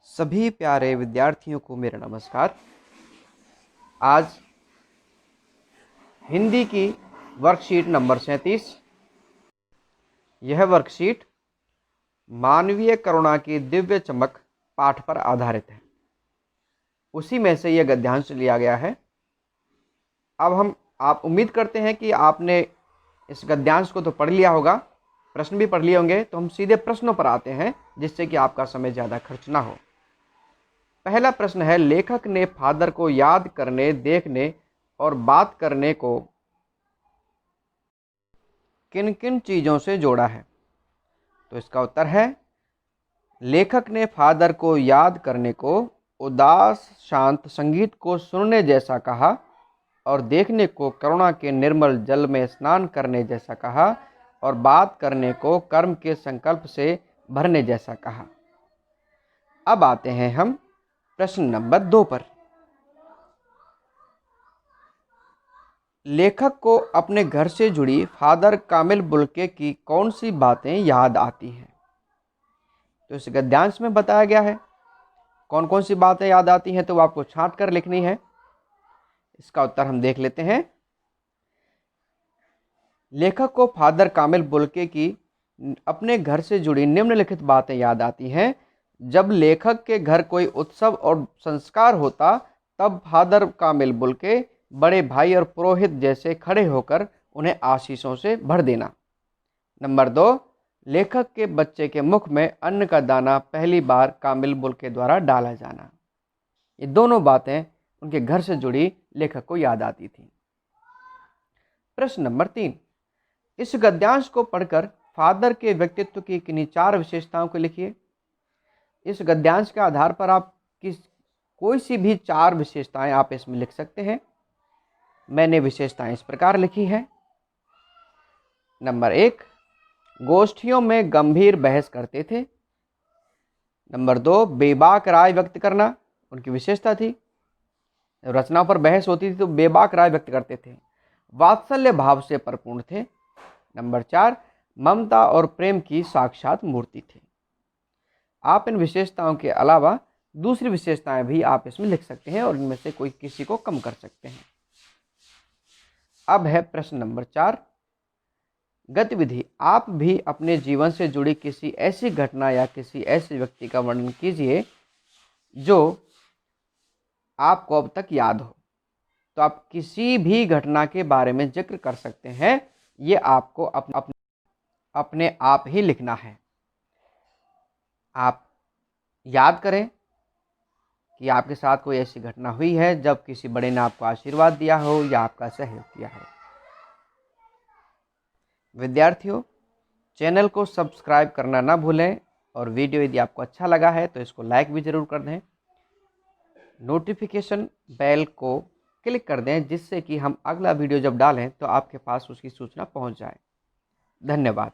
सभी प्यारे विद्यार्थियों को मेरा नमस्कार। आज हिंदी की वर्कशीट नंबर 37। यह वर्कशीट मानवीय करुणा की दिव्य चमक पाठ पर आधारित है। उसी में से यह गद्यांश लिया गया है। अब आप उम्मीद करते हैं कि आपने इस गद्यांश को तो पढ़ लिया होगा, प्रश्न भी पढ़ लिए होंगे। तो हम सीधे प्रश्नों पर आते हैं, जिससे कि आपका समय ज़्यादा खर्च ना हो। पहला प्रश्न है, लेखक ने फादर को याद करने, देखने और बात करने को किन किन चीज़ों से जोड़ा है? तो इसका उत्तर है, लेखक ने फादर को याद करने को उदास शांत संगीत को सुनने जैसा कहा और देखने को करुणा के निर्मल जल में स्नान करने जैसा कहा और बात करने को कर्म के संकल्प से भरने जैसा कहा। अब आते हैं हम प्रश्न नंबर 2 पर। लेखक को अपने घर से जुड़ी फादर कामिल बुल्के की कौन सी बातें याद आती हैं? तो इस गद्यांश में बताया गया है कौन कौन सी बातें याद आती हैं, तो वो आपको छांट कर लिखनी है। इसका उत्तर हम देख लेते हैं। लेखक को फादर कामिल बुल्के की अपने घर से जुड़ी निम्नलिखित बातें याद आती हैं। जब लेखक के घर कोई उत्सव और संस्कार होता, तब फादर कामिल बुल्के बड़े भाई और पुरोहित जैसे खड़े होकर उन्हें आशीषों से भर देना। नंबर 2, लेखक के बच्चे के मुख में अन्न का दाना पहली बार कामिल बुल्के द्वारा डाला जाना। ये दोनों बातें उनके घर से जुड़ी लेखक को याद आती थी। प्रश्न नंबर 3, इस गद्यांश को पढ़कर फादर के व्यक्तित्व की किन्हीं 4 विशेषताओं को लिखिए। इस गद्यांश के आधार पर आप कोई सी भी 4 विशेषताएं आप इसमें लिख सकते हैं। मैंने विशेषताएं इस प्रकार लिखी हैं। नंबर 1, गोष्ठियों में गंभीर बहस करते थे। नंबर 2, बेबाक राय व्यक्त करना उनकी विशेषता थी। रचनाओं पर बहस होती थी तो बेबाक राय व्यक्त करते थे। वात्सल्य भाव से परिपूर्ण थे। नंबर 4, ममता और प्रेम की साक्षात मूर्ति थी। आप इन विशेषताओं के अलावा दूसरी विशेषताएं भी आप इसमें लिख सकते हैं और इनमें से कोई किसी को कम कर सकते हैं। अब है प्रश्न नंबर 4, गतिविधि। आप भी अपने जीवन से जुड़ी किसी ऐसी घटना या किसी ऐसे व्यक्ति का वर्णन कीजिए जो आपको अब तक याद हो। तो आप किसी भी घटना के बारे में जिक्र कर सकते हैं। ये आपको अपने आप ही लिखना है। आप याद करें कि आपके साथ कोई ऐसी घटना हुई है जब किसी बड़े ने आपको आशीर्वाद दिया हो या आपका सहयोग किया हो। विद्यार्थियों, चैनल को सब्सक्राइब करना ना भूलें और वीडियो यदि आपको अच्छा लगा है तो इसको लाइक भी ज़रूर कर दें। नोटिफिकेशन बेल को क्लिक कर दें, जिससे कि हम अगला वीडियो जब डालें तो आपके पास उसकी सूचना पहुंच जाए। धन्यवाद।